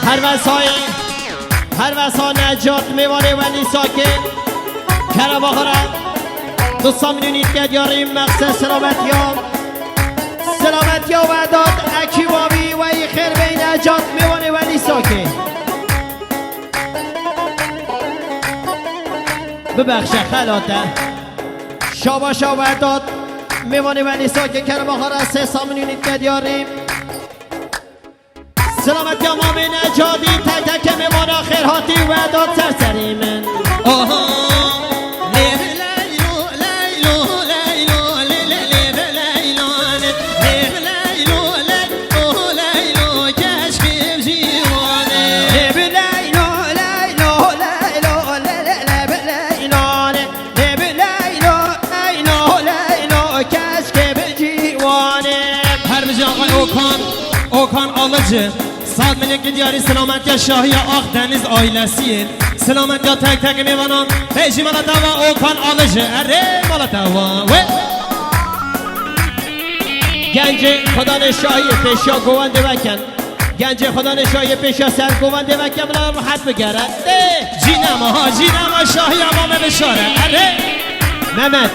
هر وسا نجات میوانه ولی ساکن کرم آخره دوستان میدونید که دیاریم مقصد سلامتی ها و داد اکی بابی و ای خیر بین نجات میوانه ولی ساکن ببخشه خلاته شاباشا و داد میوانه ولی ساکن کرم آخره سه سام میدونید که دیاریم سلامت یا مام نجادی تک تک میوان آخر هاتی و داد سرسری من اوکان آلجه 100 میلیون که دیاری سلامت یا شاهی آخ دنیز آیلسیه سلامت یا تک تک میوانان بیشی مالا توا اوکان آلجه اره مالا توا گنج خدا نشاهی پیشا گوانده وکن گنج خدا نشاهی پیشا سر گوانده وکن بلا راحت بگره جینما شاهی امام بشاره اره ممت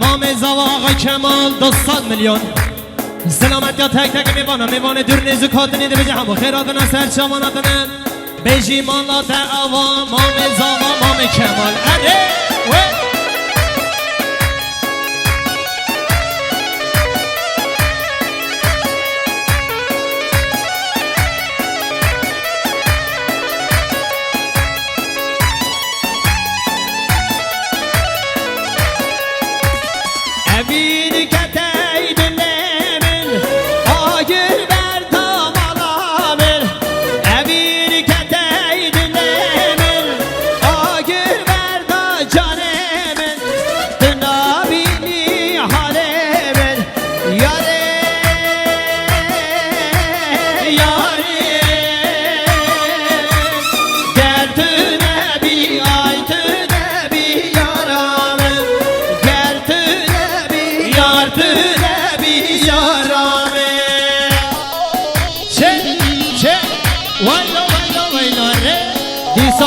مام زوا آقای کمال 200 میلیون سلامت یا تک تک میوانه دور نیزو کاتنی ده بجه همو خیراتنا سر چماناتنا بیجی مالا دعوا مام زوا مام کمال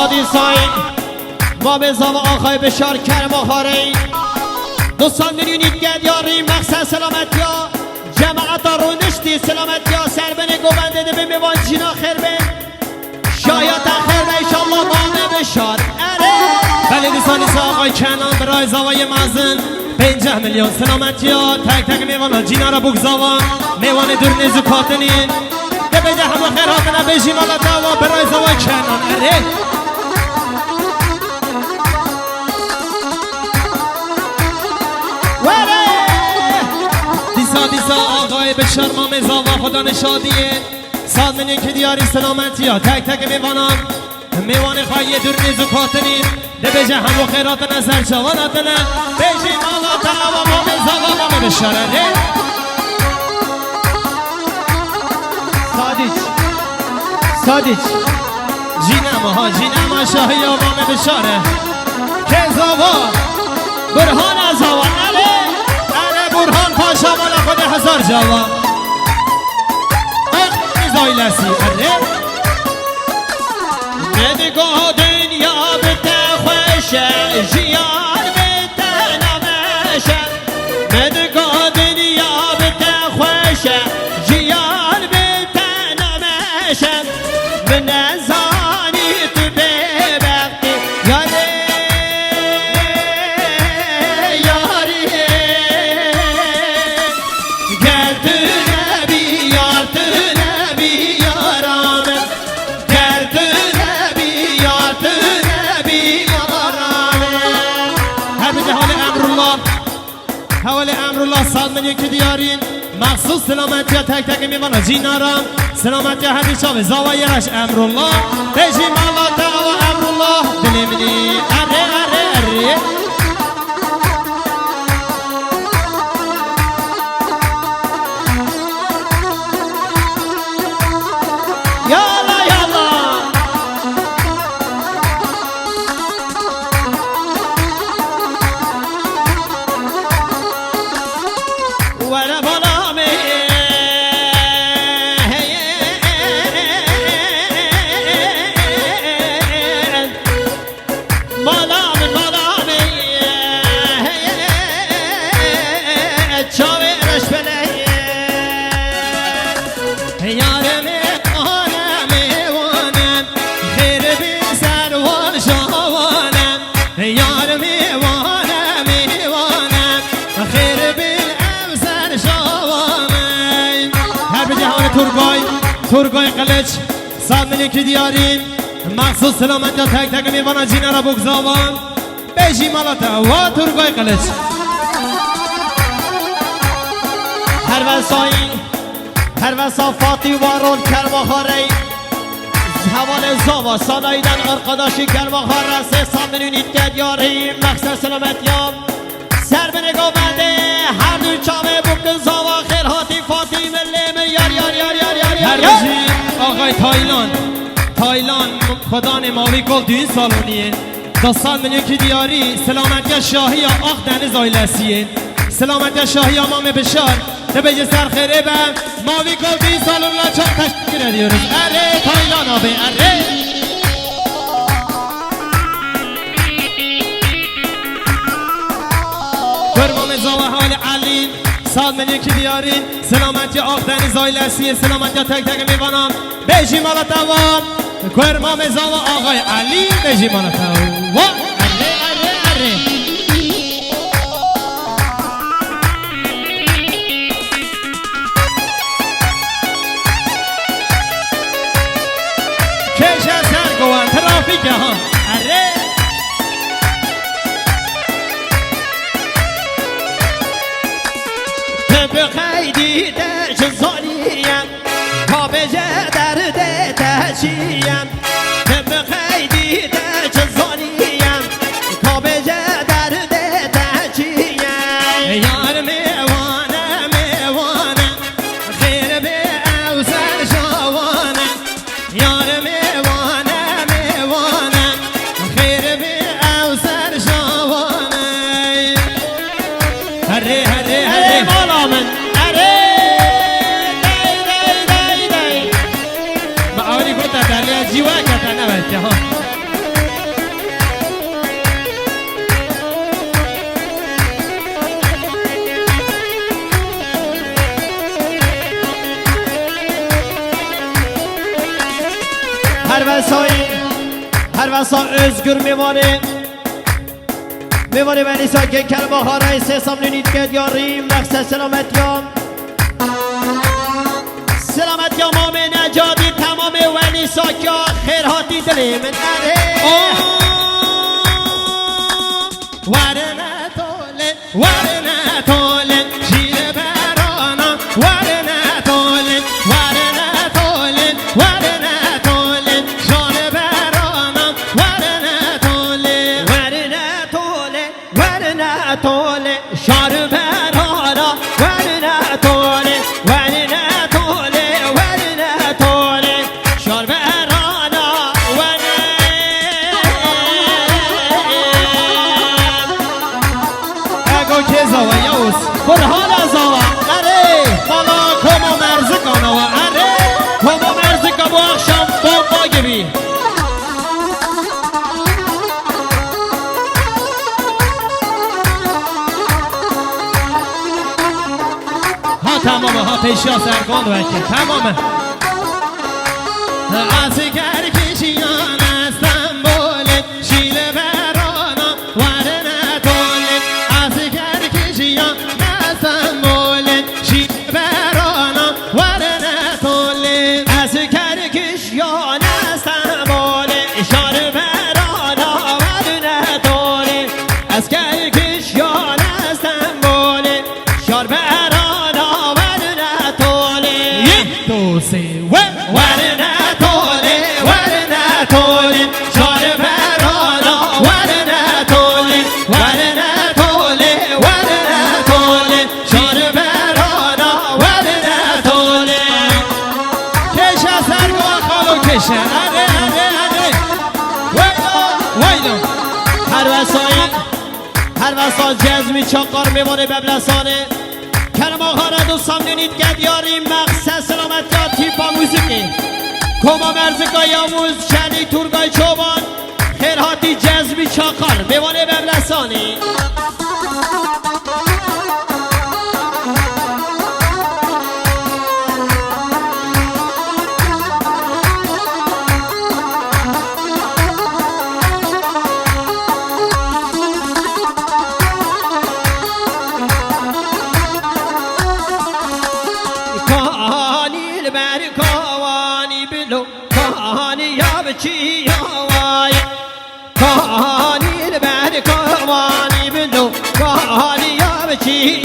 دیساین ما به زوا آخای بشار کرم آخاره دوستان میدونید گدیاری مقصد سلامتی ها جماعت ها رونشتی سلامتی ها سربن گوبنده ده بمیوان جینا خیر بین شاید خیر بین انشالله ما بشار بله دیسا آقای کنان برای زوای مازن 50 میلیون سلامتی ها تک تک میوان ها جینا را بگذاوا میوان دور نیزو کاتنین ده بجه همه خیر هاتنا بیشی مالا داوا برای زوای کنان دیسا آقای بشار مام زاوا خدا نشادیه 100 میلیون که دیاری سلامتی ها تک تک میوان خواهی دور نیزو کاتنین ده بجه همو خیرات نظر جواناتنه بیجی مالا دعوا مام زاوا مام بشاره سادیچ جینما شاهی و مام بشاره که زاوا برهان زاوا برهان پاشا مالا خود هزار جوا زایلسی ندگاه دنیا بته خوشه جیان بته نمشه ندگاه دنیا بته خوشه جیان بته نمشه من ازانی تو ببختی یاری امرالله حوالی امرالله 100 میلیون که دیارین مخصوص سلامتی ها تک تک میوانا جینارم سلامتی ها هدی شاوه زاویرش امرالله بجی مالا دعوا امرالله دلی منی اره اره اره یالا یالا وره بالا می بالا می چاوی رش بله یارم آنم وانم خیر بی سر و شوانم یارم وانم خیر بی سر شوانم هر به جهان ترگای قلچ 100 میلیون که دیاریم مخصوص سلامت یا تک تک میوانا جینا را بگذاوان بیجی مالاتا و ترگای قلچ هر وسا فاتی وارون کرماخاره حوال زاوا سالایدن ارقداشی کرماخاره 300 میلیون ایتگد یاری مقصد سلامتیام سر به نگاه بنده هر دو چامه بکن زاوا خیر هاتی فاتی ملی یار هر بجی آقای تایلان خدان ماوی گل دوین سالونیه 200 میلیون که دیاری سلامتی شاهی یا آخ دنیز آیلسیه سلامتی شاهی امام بشار ده بجه سر خیره بم ماوی گل دوین سالون لا چون تشکیر ندیارز اره تایلان آبه اره برمام زاوه حال علیم 100 میلیون که دیارین سلامتی آخ دنیز آیلسیه سلامتی تک تک میوانم بیجی مالا دوان کرمام زاوه آقای علی بیجی مالا دوان اره اره اره کش سر گوان ترافیک ها اره به قیدی ده زانیم تا به درد تشیم به قیدی ده زانیم تا به درد تشیم یار میوانم خیر به اوزر شوانم یار میوانم خیر به اوزر شوانم هره هره هره بالا من اره دی ما اولی گفت دلیل جیوا کتا نبسته ها هر وسا özgür میوانه ولی ساکن کلمه خاره 300 میلیون ایتگد یاری مقصد سلامتیام مام نجادی تمام ولی ساکیا خیرهاتی دلی من اره ورنه طوله شیر برانا ورنه طوله شان برانا ورنه طوله شار برانا شار برانا اگو که زوا یوز برهان زوا اره مالا کما مرزکانا و اره کما مرزکا با اخشام بابا گبی تمامه ها پیشا سرگان وکه تمامه از گر کشیان استنبول شیل برانا ورنه طوله از گر کشیان استنبول شیل برانا ورنه طوله از کرکش یا نستنبال شار برانا ورنه طوله از کرکش یا جزمی چاقار میوانه ببلسانه کرم آخاره دوستم نینید که دیاری مقصد سلامت تیپا موسیقی کما مرزگاه آموز شنی تورگای چوبان خیرهاتی جزمی چاقار میوانه ببلسانه چی وای کانی البر کوانی بلو کانی یا بچی